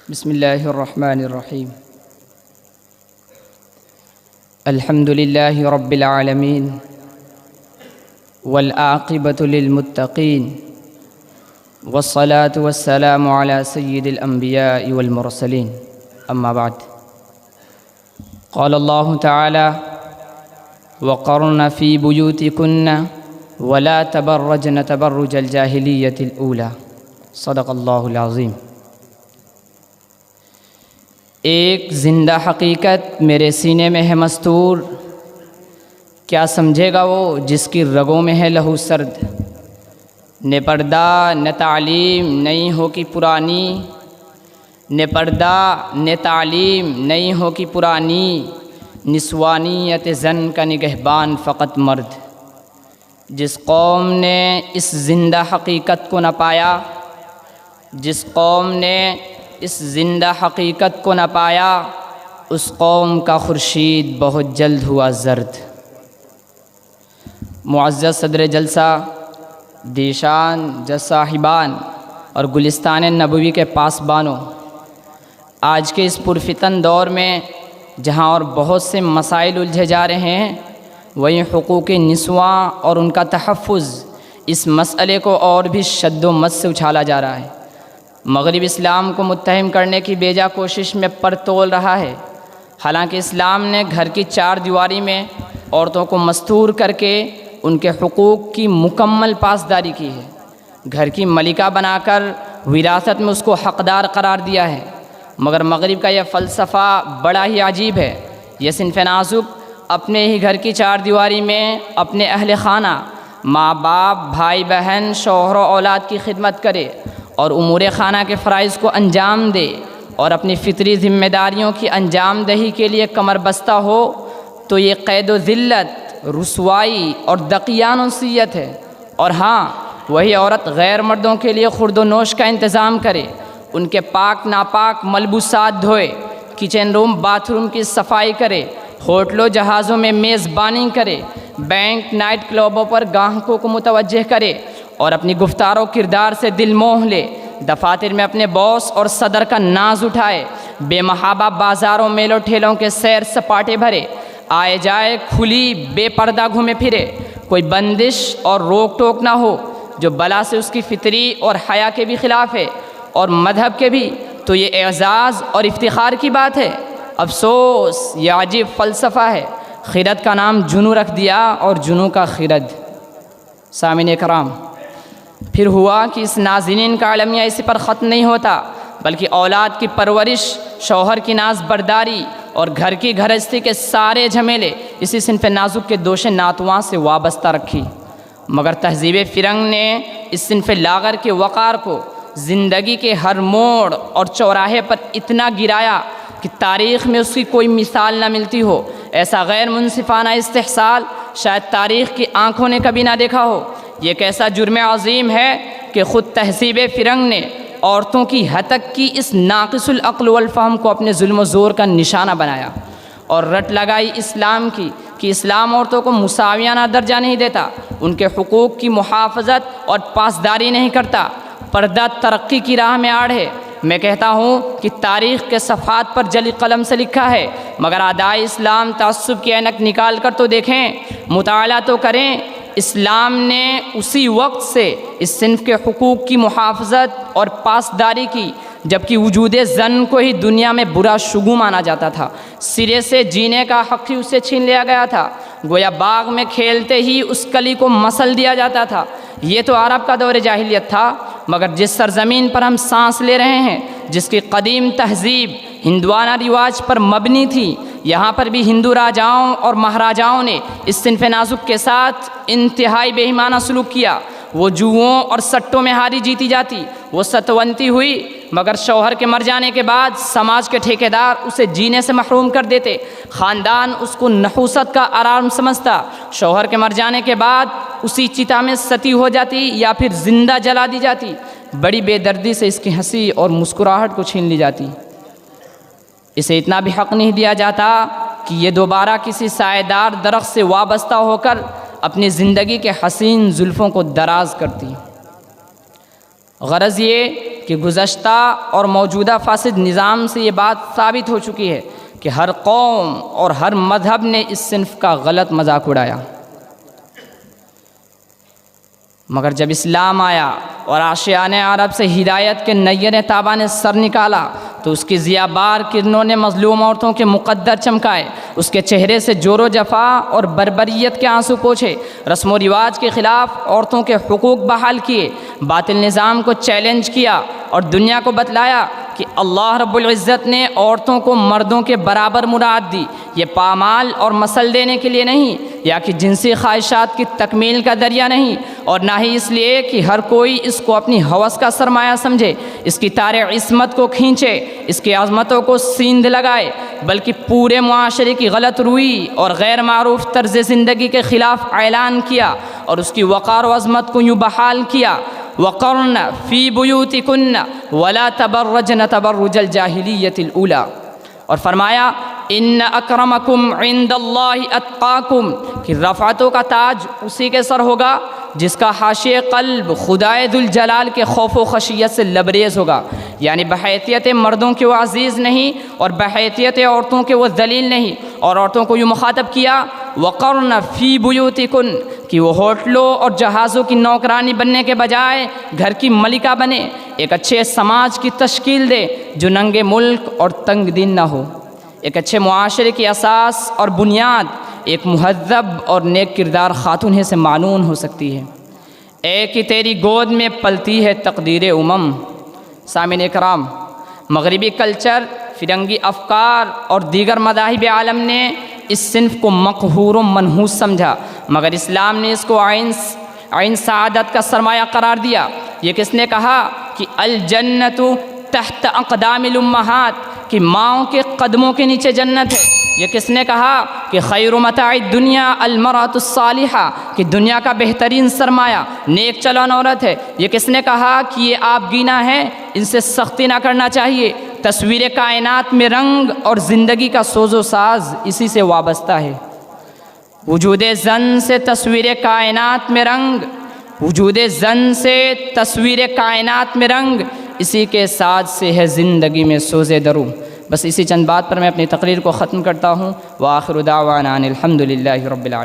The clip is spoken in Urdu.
بسم اللہ الرحمن الرحیم الحمد للہ رب العالمین والعاقبۃ للمتقین والصلاة والسلام علی سید الانبیاء والمرسلین اما بعد قال اللہ تعالی وقرن فی بیوتکن ولا تبرجن تبرج الجاہلیۃ الاولی صدق اللہ العظیم۔ ایک زندہ حقیقت میرے سینے میں ہے مستور، کیا سمجھے گا وہ جس کی رگوں میں ہے لہو سرد۔ نہ پردہ نہ تعلیم نہیں ہو کی پرانی، نہ پردہ نہ تعلیم نہیں ہو کی پرانی، نسوانیت زن کا نگہبان فقط مرد۔ جس قوم نے اس زندہ حقیقت کو نہ پایا، جس قوم نے اس زندہ حقیقت کو نہ پایا، اس قوم کا خورشید بہت جلد ہوا زرد۔ معزز صدر جلسہ، دیشان جج صاحبان اور گلستان نبوی کے پاسبانوں، آج کے اس پرفتن دور میں جہاں اور بہت سے مسائل الجھے جا رہے ہیں، وہیں حقوق نسواں اور ان کا تحفظ، اس مسئلے کو اور بھی شد و مد سے اچھالا جا رہا ہے۔ مغرب اسلام کو متہم کرنے کی بیجا کوشش میں پر تول رہا ہے، حالانکہ اسلام نے گھر کی چار دیواری میں عورتوں کو مستور کر کے ان کے حقوق کی مکمل پاسداری کی ہے، گھر کی ملکہ بنا کر وراثت میں اس کو حقدار قرار دیا ہے۔ مگر مغرب کا یہ فلسفہ بڑا ہی عجیب ہے۔ یہ صنف نازک اپنے ہی گھر کی چار دیواری میں اپنے اہل خانہ، ماں باپ، بھائی بہن، شوہر و اولاد کی خدمت کرے اور امور خانہ کے فرائض کو انجام دے اور اپنی فطری ذمہ داریوں کی انجام دہی کے لیے کمر بستہ ہو، تو یہ قید و ذلت، رسوائی اور دقیانوسیت ہے۔ اور ہاں، وہی عورت غیر مردوں کے لیے خورد و نوش کا انتظام کرے، ان کے پاک ناپاک ملبوسات دھوئے، کچن روم باتھ روم کی صفائی کرے، ہوٹلوں جہازوں میں میزبانی کرے، بینک نائٹ کلبوں پر گاہکوں کو متوجہ کرے اور اپنی گفتار و کردار سے دل موہ لے، دفاتر میں اپنے باس اور صدر کا ناز اٹھائے، بے محابہ بازاروں میلوں ٹھیلوں کے سیر سپاٹے بھرے، آئے جائے کھلی بے پردہ گھومے پھرے، کوئی بندش اور روک ٹوک نہ ہو جو بلا سے اس کی فطری اور حیا کے بھی خلاف ہے اور مذہب کے بھی، تو یہ اعزاز اور افتخار کی بات ہے۔ افسوس، یہ عجیب فلسفہ ہے۔ خرد کا نام جنو رکھ دیا اور جنو کا خرد۔ سامعین کرام، پھر ہوا کہ اس نازنین کا عالمیہ اسی پر ختم نہیں ہوتا، بلکہ اولاد کی پرورش، شوہر کی ناز برداری اور گھر کی گھرستی کے سارے جھمیلے اسی صنف نازک کے دوش ناتواں سے وابستہ رکھی۔ مگر تہذیب فرنگ نے اس صنف لاغر کے وقار کو زندگی کے ہر موڑ اور چوراہے پر اتنا گرایا کہ تاریخ میں اس کی کوئی مثال نہ ملتی ہو۔ ایسا غیر منصفانہ استحصال شاید تاریخ کی آنکھوں نے کبھی نہ دیکھا ہو۔ یہ ایک ایسا جرم عظیم ہے کہ خود تہذیب فرنگ نے عورتوں کی ہتک کی اس ناقص العقل والفہم کو اپنے ظلم و زور کا نشانہ بنایا اور رٹ لگائی اسلام کی کہ اسلام عورتوں کو مساویانہ درجہ نہیں دیتا، ان کے حقوق کی محافظت اور پاسداری نہیں کرتا۔ پردہ ترقی کی راہ میں آڑ ہے۔ میں کہتا ہوں کہ تاریخ کے صفحات پر جلی قلم سے لکھا ہے، مگر اعدائے اسلام تعصب کی عینک نکال کر تو دیکھیں، مطالعہ تو کریں۔ اسلام نے اسی وقت سے اس صنف کے حقوق کی محافظت اور پاسداری کی جبکہ وجود زن کو ہی دنیا میں برا شگون مانا جاتا تھا، سرے سے جینے کا حق ہی اسے چھین لیا گیا تھا، گویا باغ میں کھیلتے ہی اس کلی کو مسل دیا جاتا تھا۔ یہ تو عرب کا دور جاہلیت تھا، مگر جس سرزمین پر ہم سانس لے رہے ہیں، جس کی قدیم تہذیب ہندوانہ رواج پر مبنی تھی، یہاں پر بھی ہندو راجاؤں اور مہاراجاؤں نے اس صنف نازک کے ساتھ انتہائی بے ایمانہ سلوک کیا۔ وہ جوؤں اور سٹوں میں ہاری جیتی جاتی، وہ ستونتی ہوئی، مگر شوہر کے مر جانے کے بعد سماج کے ٹھیکیدار اسے جینے سے محروم کر دیتے، خاندان اس کو نحوست کا آرام سمجھتا، شوہر کے مر جانے کے بعد اسی چتا میں ستی ہو جاتی یا پھر زندہ جلا دی جاتی، بڑی بے دردی سے اس کی ہنسی اور مسکراہٹ کو چھین لی جاتی۔ اسے اتنا بھی حق نہیں دیا جاتا کہ یہ دوبارہ کسی سائے دار درخت سے وابستہ ہو کر اپنی زندگی کے حسین زلفوں کو دراز کرتی۔ غرض یہ کہ گزشتہ اور موجودہ فاسد نظام سے یہ بات ثابت ہو چکی ہے کہ ہر قوم اور ہر مذہب نے اس صنف کا غلط مذاق اڑایا، مگر جب اسلام آیا اور آشیان عرب سے ہدایت کے نیر تابہ نے سر نکالا تو اس کی ضیابار کرنوں نے مظلوم عورتوں کے مقدر چمکائے، اس کے چہرے سے جور و جفا اور بربریت کے آنسو پوچھے، رسم و رواج کے خلاف عورتوں کے حقوق بحال کیے، باطل نظام کو چیلنج کیا اور دنیا کو بتلایا کہ اللہ رب العزت نے عورتوں کو مردوں کے برابر مراد دی، یہ پامال اور مسل دینے کے لیے نہیں یا کہ جنسی خواہشات کی تکمیل کا ذریعہ نہیں، اور نہ ہی اس لیے کہ ہر کوئی اس کو اپنی ہوس کا سرمایہ سمجھے، اس کی تار عصمت کو کھینچے، اس کی عظمتوں کو سیندھ لگائے، بلکہ پورے معاشرے کی غلط روی اور غیر معروف طرز زندگی کے خلاف اعلان کیا اور اس کی وقار و عظمت کو یوں بحال کیا، وقرن فی بیوتکن ولا تبرجن تبرج الجاہلیت الاولی، اور فرمایا ان اکرمکم عند اللہ اتقاکم، کہ رفعتوں کا تاج اسی کے سر ہوگا جس کا حاشیہ قلب خدائے ذوالجلال کے خوف و خشیت سے لبریز ہوگا، یعنی بحیثیت مردوں کے وہ عزیز نہیں اور بحیثیت عورتوں کے وہ ذلیل نہیں، اور عورتوں کو یوں مخاطب کیا وقرن فی بیوتکن، کہ وہ ہوٹلوں اور جہازوں کی نوکرانی بننے کے بجائے گھر کی ملکہ بنے، ایک اچھے سماج کی تشکیل دے جو ننگے ملک اور تنگ دین نہ ہو، ایک اچھے معاشرے کی اساس اور بنیاد ایک مہذب اور نیک کردار خاتون ہی سے معنون ہو سکتی ہے۔ اے کہ تیری گود میں پلتی ہے تقدیر امم۔ سامعین کرام، مغربی کلچر، فرنگی افکار اور دیگر مذاہب عالم نے اس صنف کو مقہور و منحوس سمجھا، مگر اسلام نے اس کو عین سعادت کا سرمایہ قرار دیا۔ یہ کس نے کہا کہ الجنت تحت اقدام الامہات، کہ ماؤں کے قدموں کے نیچے جنت ہے۔ یہ کس نے کہا کہ خیر متاع الدنیا المرأۃ الصالحہ، کہ دنیا کا بہترین سرمایہ نیک چلن عورت ہے۔ یہ کس نے کہا کہ یہ آپ گینا ہے، ان سے سختی نہ کرنا چاہیے۔ تصویر کائنات میں رنگ اور زندگی کا سوز و ساز اسی سے وابستہ ہے۔ وجود زن سے تصویر کائنات میں رنگ، وجود زن سے تصویر کائنات میں رنگ، اسی کے ساتھ سے ہے زندگی میں سوز درو۔ بس اسی چند بات پر میں اپنی تقریر کو ختم کرتا ہوں۔ وآخر دعوانا ان الحمد للہ رب العالمین۔